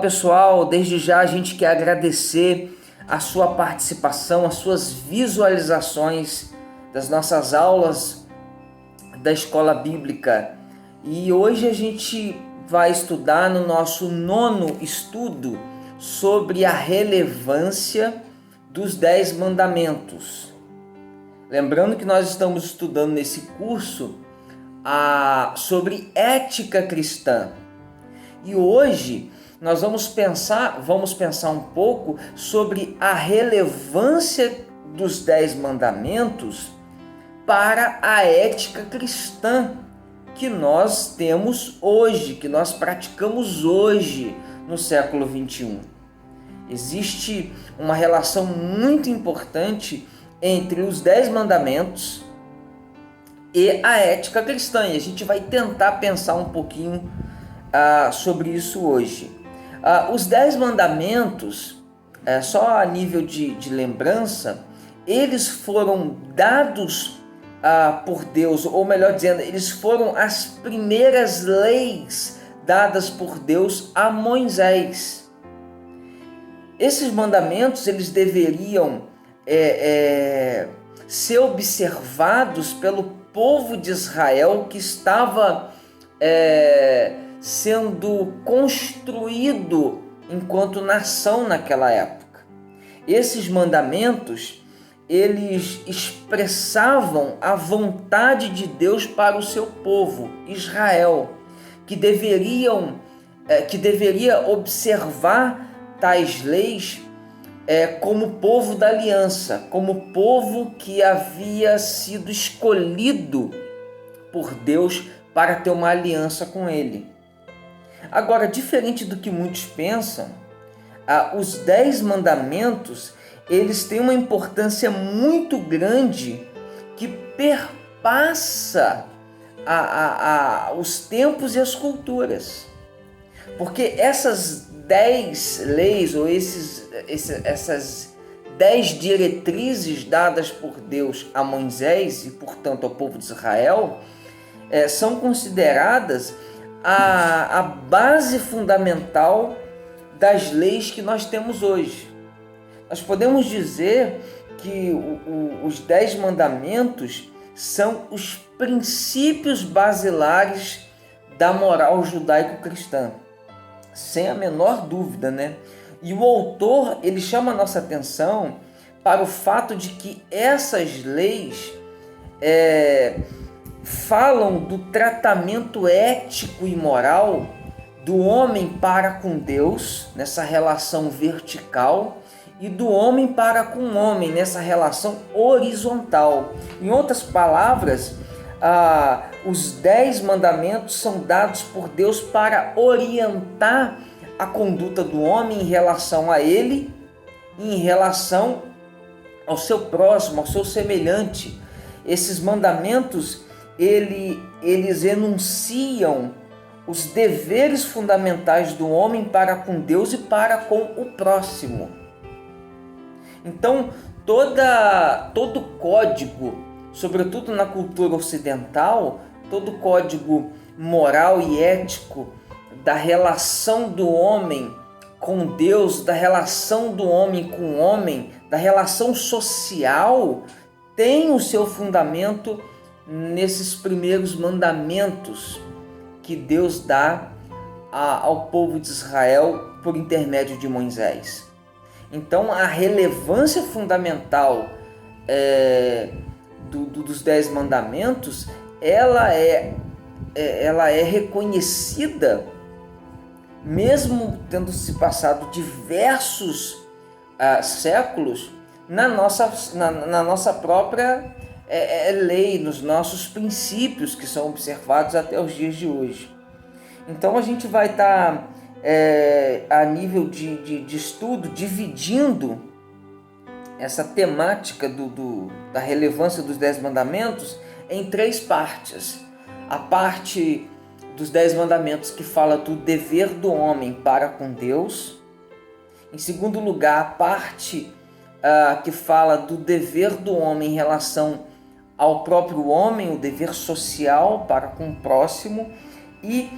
pessoal, desde já a gente quer agradecer a sua participação, as suas visualizações das nossas aulas da Escola Bíblica. E hoje a gente vai estudar no nosso 9º estudo sobre a relevância dos 10 mandamentos. Lembrando que nós estamos estudando nesse curso sobre ética cristã. E hoje nós vamos pensar um pouco sobre a relevância dos 10 mandamentos para a ética cristã que nós temos hoje, que nós praticamos hoje no século 21. Existe uma relação muito importante entre os 10 mandamentos e a ética cristã, e a gente vai tentar pensar um pouquinho sobre isso hoje. Os 10 mandamentos, só a nível de lembrança, eles foram dados por Deus, ou melhor dizendo, eles foram as primeiras leis dadas por Deus a Moisés. Esses mandamentos, eles deveriam ser observados pelo povo de Israel que estava sendo construído enquanto nação naquela época. Esses mandamentos, eles expressavam a vontade de Deus para o seu povo, Israel, que deveria observar tais leis como povo da aliança, como povo que havia sido escolhido por Deus para ter uma aliança com Ele. Agora, diferente do que muitos pensam, os 10 mandamentos, eles têm uma importância muito grande que perpassa os tempos e as culturas. Porque essas 10 leis, ou essas 10 diretrizes dadas por Deus a Moisés e, portanto, ao povo de Israel, são consideradas a base fundamental das leis que nós temos hoje. Nós podemos dizer que os 10 mandamentos são os princípios basilares da moral judaico-cristã, sem a menor dúvida, né? E o autor, ele chama a nossa atenção para o fato de que essas leis falam do tratamento ético e moral do homem para com Deus, nessa relação vertical, e do homem para com o homem, nessa relação horizontal. Em outras palavras, os 10 mandamentos são dados por Deus para orientar a conduta do homem em relação a ele e em relação ao seu próximo, ao seu semelhante. Esses mandamentos, eles enunciam os deveres fundamentais do homem para com Deus e para com o próximo. Então, todo código, sobretudo na cultura ocidental, todo código moral e ético da relação do homem com Deus, da relação do homem com o homem, da relação social, tem o seu fundamento nesses primeiros mandamentos que Deus dá ao povo de Israel por intermédio de Moisés. Então, a relevância fundamental dos 10 mandamentos, ela é reconhecida, mesmo tendo se passado diversos séculos, na nossa própria lei, nos nossos princípios que são observados até os dias de hoje. Então, a gente vai estar a nível de estudo, dividindo essa temática da relevância dos 10 mandamentos em 3 partes. A parte dos 10 mandamentos que fala do dever do homem para com Deus. Em segundo lugar, a parte que fala do dever do homem em relação ao próprio homem, o dever social para com o próximo. E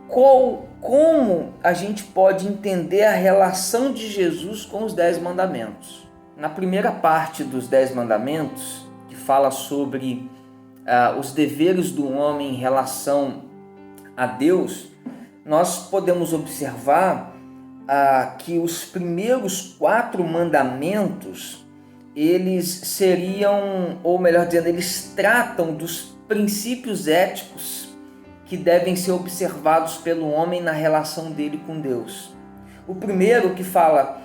como a gente pode entender a relação de Jesus com os 10 mandamentos? Na primeira parte dos 10 mandamentos, que fala sobre os deveres do homem em relação a Deus, nós podemos observar que os primeiros 4 mandamentos, eles seriam, ou melhor dizendo, eles tratam dos princípios éticos que devem ser observados pelo homem na relação dele com Deus. O primeiro, que fala: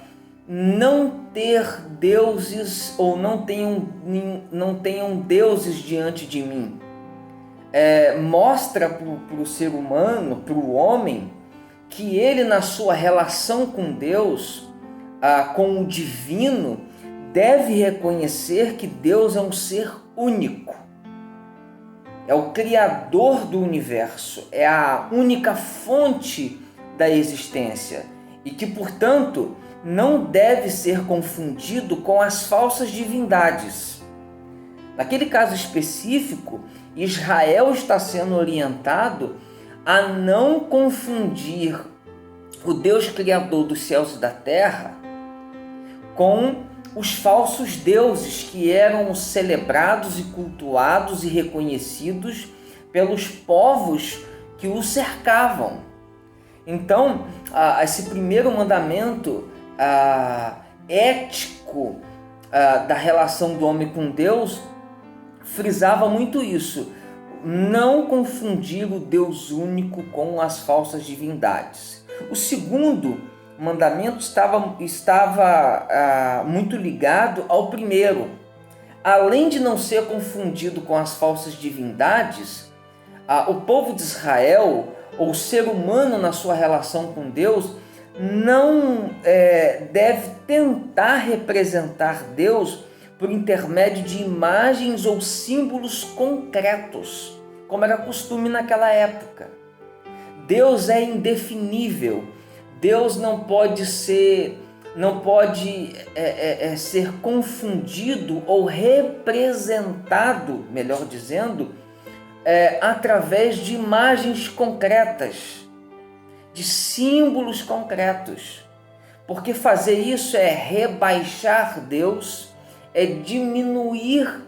não ter deuses, ou não tenham deuses diante de mim. Mostra para o ser humano, para o homem, que ele, na sua relação com Deus, com o divino, deve reconhecer que Deus é um ser único. É o Criador do universo, é a única fonte da existência e que, portanto, não deve ser confundido com as falsas divindades. Naquele caso específico, Israel está sendo orientado a não confundir o Deus Criador dos céus e da terra com os falsos deuses que eram celebrados e cultuados e reconhecidos pelos povos que o cercavam. Então, esse primeiro mandamento ético da relação do homem com Deus frisava muito isso: não confundir o Deus único com as falsas divindades. O segundo mandamento estava muito ligado ao primeiro. Além de não ser confundido com as falsas divindades, o povo de Israel, ou o ser humano na sua relação com Deus, não deve tentar representar Deus por intermédio de imagens ou símbolos concretos, como era costume naquela época. Deus é indefinível. Deus não pode ser confundido ou representado, melhor dizendo, através de imagens concretas, de símbolos concretos. Porque fazer isso é rebaixar Deus, é diminuir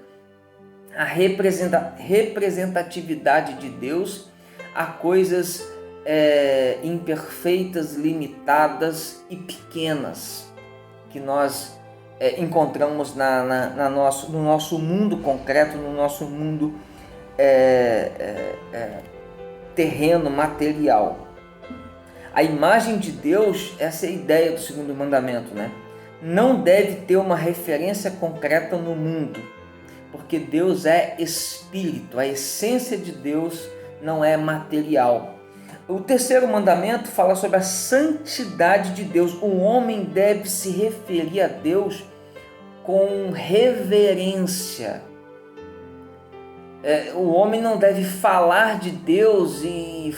a representatividade de Deus a coisas imperfeitas, limitadas e pequenas que nós encontramos no nosso mundo concreto, no nosso mundo terreno, material. A imagem de Deus, essa é a ideia do segundo mandamento, né? Não deve ter uma referência concreta no mundo, porque Deus é espírito, a essência de Deus não é material. O terceiro mandamento fala sobre a santidade de Deus. O homem deve se referir a Deus com reverência. O homem não deve falar de Deus e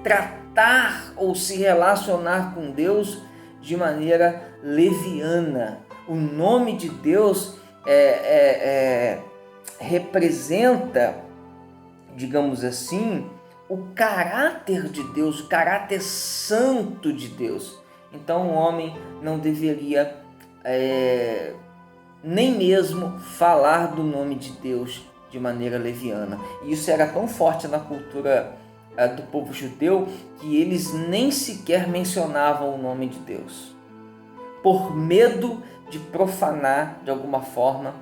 tratar ou se relacionar com Deus de maneira leviana. O nome de Deus representa, digamos assim, o caráter de Deus, o caráter santo de Deus. Então o homem não deveria nem mesmo falar do nome de Deus de maneira leviana. E isso era tão forte na cultura do povo judeu que eles nem sequer mencionavam o nome de Deus, por medo de profanar de alguma forma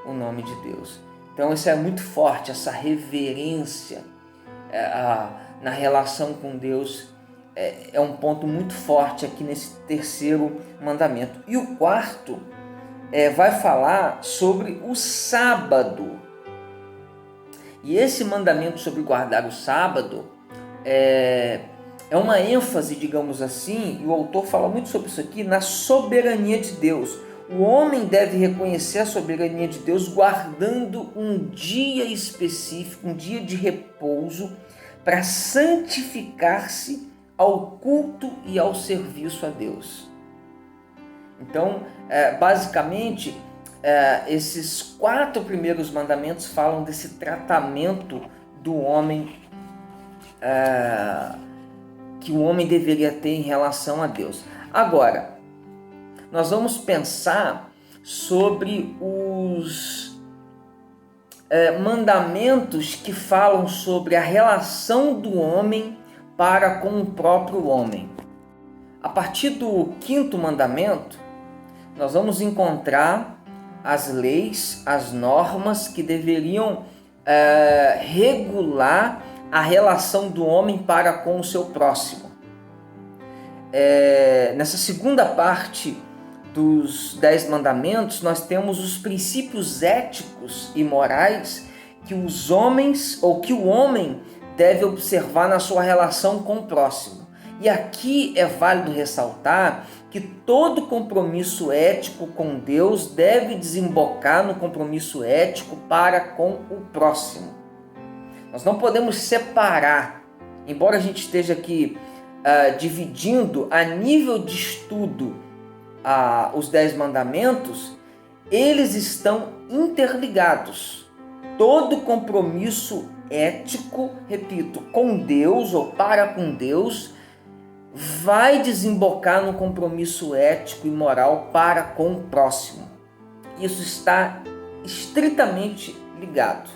o nome de Deus. Então isso é muito forte, essa reverência na relação com Deus é um ponto muito forte aqui nesse terceiro mandamento. E o quarto vai falar sobre o sábado. E esse mandamento sobre guardar o sábado é uma ênfase, digamos assim, e o autor fala muito sobre isso aqui, na soberania de Deus. O homem deve reconhecer a soberania de Deus guardando um dia específico, um dia de repouso, para santificar-se ao culto e ao serviço a Deus. Então, basicamente, esses 4 primeiros mandamentos falam desse tratamento do homem que o homem deveria ter em relação a Deus. Agora, nós vamos pensar sobre os mandamentos que falam sobre a relação do homem para com o próprio homem. A partir do 5º mandamento, nós vamos encontrar as leis, as normas que deveriam regular a relação do homem para com o seu próximo. Nessa segunda parte dos 10 mandamentos, nós temos os princípios éticos e morais que os homens, ou que o homem deve observar na sua relação com o próximo. E aqui é válido ressaltar que todo compromisso ético com Deus deve desembocar no compromisso ético para com o próximo. Nós não podemos separar, embora a gente esteja aqui dividindo a nível de estudo os 10 mandamentos, eles estão interligados. Todo compromisso ético, repito, com Deus ou para com Deus, vai desembocar no compromisso ético e moral para com o próximo. Isso está estritamente ligado.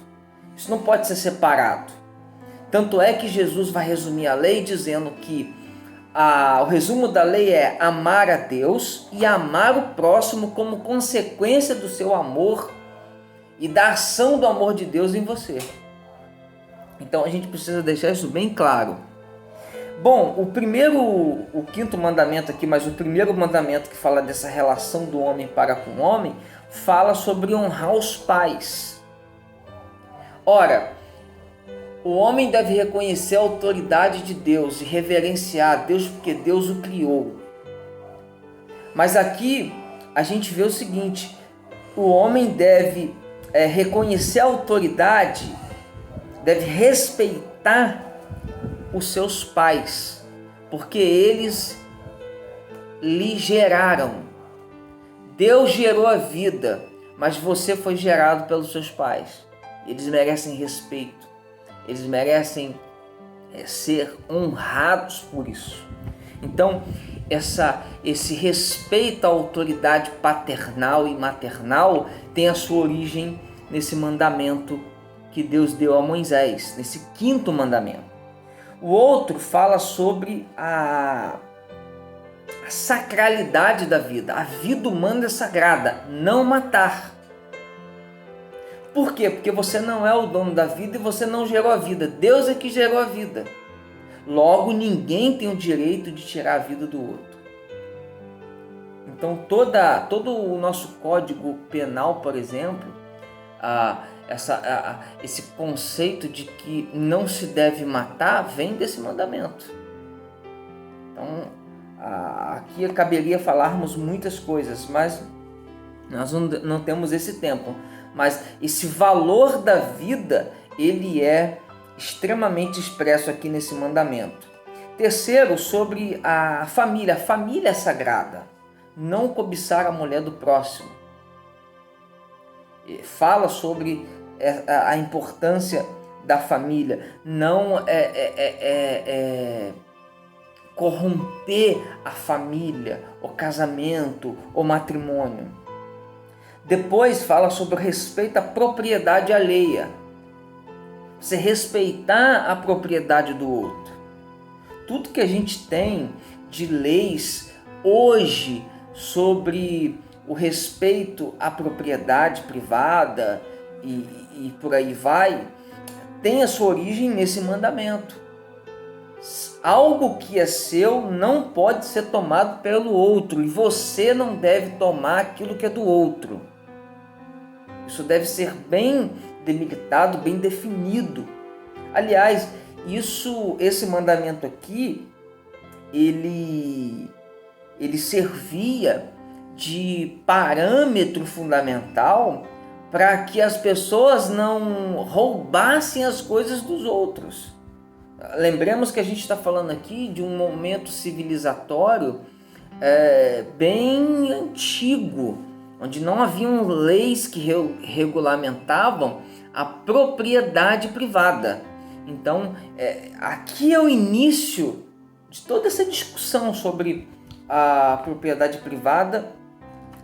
Isso não pode ser separado. Tanto é que Jesus vai resumir a lei dizendo que o resumo da lei é amar a Deus e amar o próximo como consequência do seu amor e da ação do amor de Deus em você. Então a gente precisa deixar isso bem claro. Bom, o 5º mandamento aqui, mas o primeiro mandamento que fala dessa relação do homem para com o homem, fala sobre honrar os pais. Ora, o homem deve reconhecer a autoridade de Deus e reverenciar a Deus porque Deus o criou. Mas aqui a gente vê o seguinte: o homem deve reconhecer a autoridade, deve respeitar os seus pais, porque eles lhe geraram. Deus gerou a vida, mas você foi gerado pelos seus pais. Eles merecem respeito. Eles merecem ser honrados por isso. Então, esse respeito à autoridade paternal e maternal tem a sua origem nesse mandamento que Deus deu a Moisés, nesse 5º mandamento. O outro fala sobre a sacralidade da vida. A vida humana é sagrada, não matar. Por quê? Porque você não é o dono da vida e você não gerou a vida. Deus é que gerou a vida. Logo, ninguém tem o direito de tirar a vida do outro. Então, todo o nosso Código Penal, por exemplo, esse conceito de que não se deve matar vem desse mandamento. Então, aqui caberia falarmos muitas coisas, mas nós não temos esse tempo. Mas esse valor da vida, ele é extremamente expresso aqui nesse mandamento. Terceiro, sobre a família. A família é sagrada. Não cobiçar a mulher do próximo. Fala sobre a importância da família. Não corromper a família, o casamento, o matrimônio. Depois fala sobre o respeito à propriedade alheia. Você respeitar a propriedade do outro. Tudo que a gente tem de leis hoje sobre o respeito à propriedade privada e por aí vai, tem a sua origem nesse mandamento. Algo que é seu não pode ser tomado pelo outro e você não deve tomar aquilo que é do outro. Isso deve ser bem delimitado, bem definido. Aliás, esse mandamento aqui, ele servia de parâmetro fundamental para que as pessoas não roubassem as coisas dos outros. Lembremos que a gente está falando aqui de um momento civilizatório bem antigo, onde não haviam leis que regulamentavam a propriedade privada. Então, aqui é o início de toda essa discussão sobre a propriedade privada,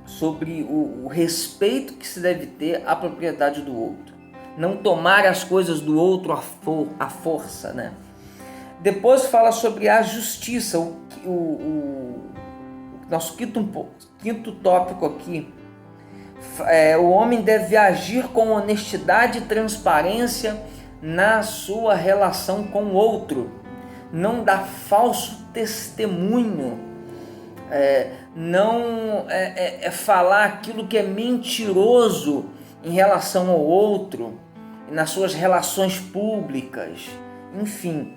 sobre o respeito que se deve ter à propriedade do outro. Não tomar as coisas do outro à força, né? Depois fala sobre a justiça, o nosso quinto tópico aqui. O homem deve agir com honestidade e transparência na sua relação com o outro. Não dar falso testemunho. Não falar aquilo que é mentiroso em relação ao outro, nas suas relações públicas, enfim.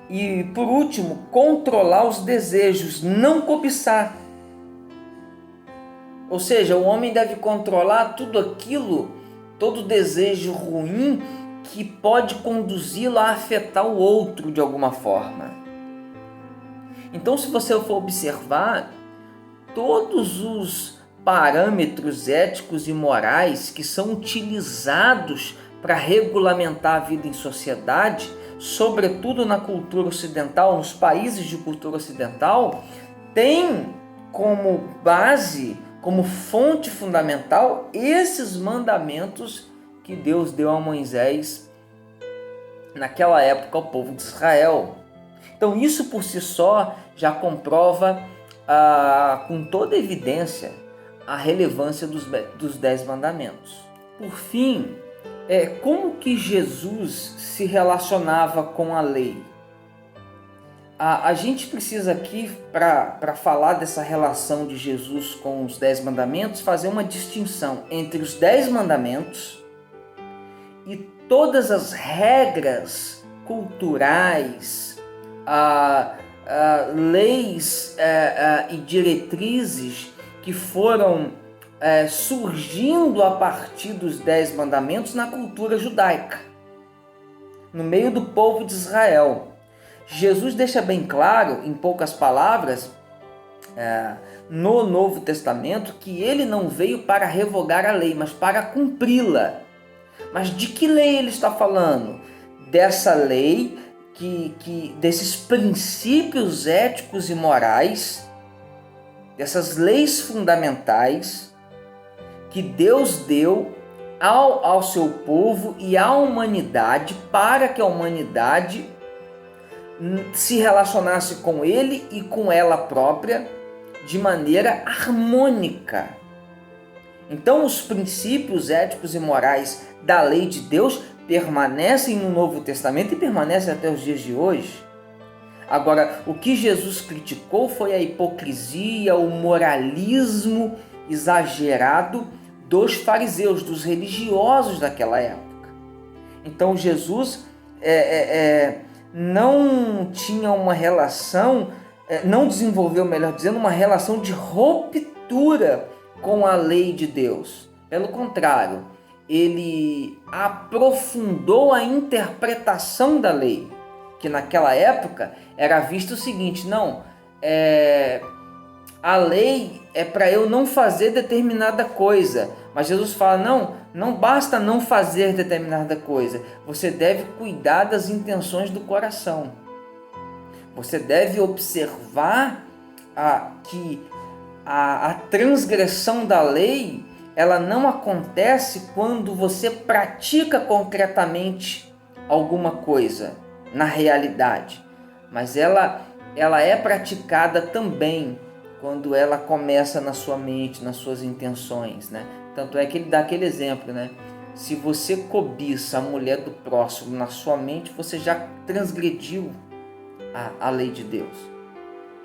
E por último, controlar os desejos, não cobiçar. Ou seja, o homem deve controlar tudo aquilo, todo desejo ruim que pode conduzi-lo a afetar o outro de alguma forma. Então, se você for observar, todos os parâmetros éticos e morais que são utilizados para regulamentar a vida em sociedade, sobretudo na cultura ocidental, nos países de cultura ocidental, têm como base, como fonte fundamental, esses mandamentos que Deus deu a Moisés naquela época ao povo de Israel. Então isso por si só já comprova com toda evidência a relevância dos 10 mandamentos. Por fim, como que Jesus se relacionava com a lei? A gente precisa aqui, para falar dessa relação de Jesus com os 10 mandamentos, fazer uma distinção entre os 10 mandamentos e todas as regras culturais, leis e diretrizes que foram surgindo a partir dos 10 mandamentos na cultura judaica, no meio do povo de Israel. Jesus deixa bem claro, em poucas palavras, no Novo Testamento, que ele não veio para revogar a lei, mas para cumpri-la. Mas de que lei ele está falando? Dessa lei, desses princípios éticos e morais, dessas leis fundamentais que Deus deu ao seu povo e à humanidade, para que a humanidade se relacionasse com ele e com ela própria de maneira harmônica. Então, os princípios éticos e morais da lei de Deus permanecem no Novo Testamento e permanecem até os dias de hoje. Agora, o que Jesus criticou foi a hipocrisia, o moralismo exagerado dos fariseus, dos religiosos daquela época. Então, Jesus não tinha uma relação, não desenvolveu, melhor dizendo, uma relação de ruptura com a lei de Deus. Pelo contrário, ele aprofundou a interpretação da lei, que naquela época era visto o seguinte: a lei é para eu não fazer determinada coisa, mas Jesus fala, não basta não fazer determinada coisa, você deve cuidar das intenções do coração. Você deve observar que a transgressão da lei, ela não acontece quando você pratica concretamente alguma coisa na realidade, mas ela é praticada também quando ela começa na sua mente, nas suas intenções, né? Tanto é que ele dá aquele exemplo, né? Se você cobiça a mulher do próximo na sua mente, você já transgrediu a lei de Deus.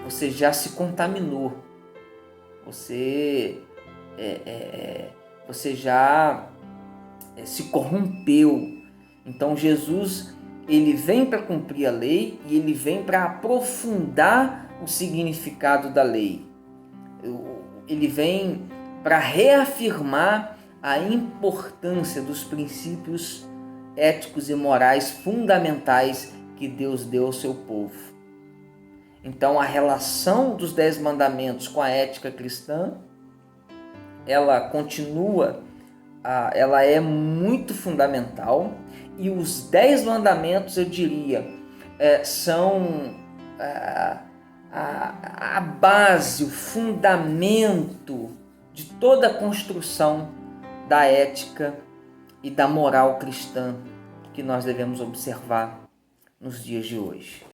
Você já se contaminou. Você já se corrompeu. Então Jesus, ele vem para cumprir a lei e ele vem para aprofundar o significado da lei. Ele vem para reafirmar a importância dos princípios éticos e morais fundamentais que Deus deu ao seu povo. Então, a relação dos 10 mandamentos com a ética cristã, ela continua, ela é muito fundamental, e os 10 mandamentos, eu diria, são a base, o fundamento de toda a construção da ética e da moral cristã que nós devemos observar nos dias de hoje.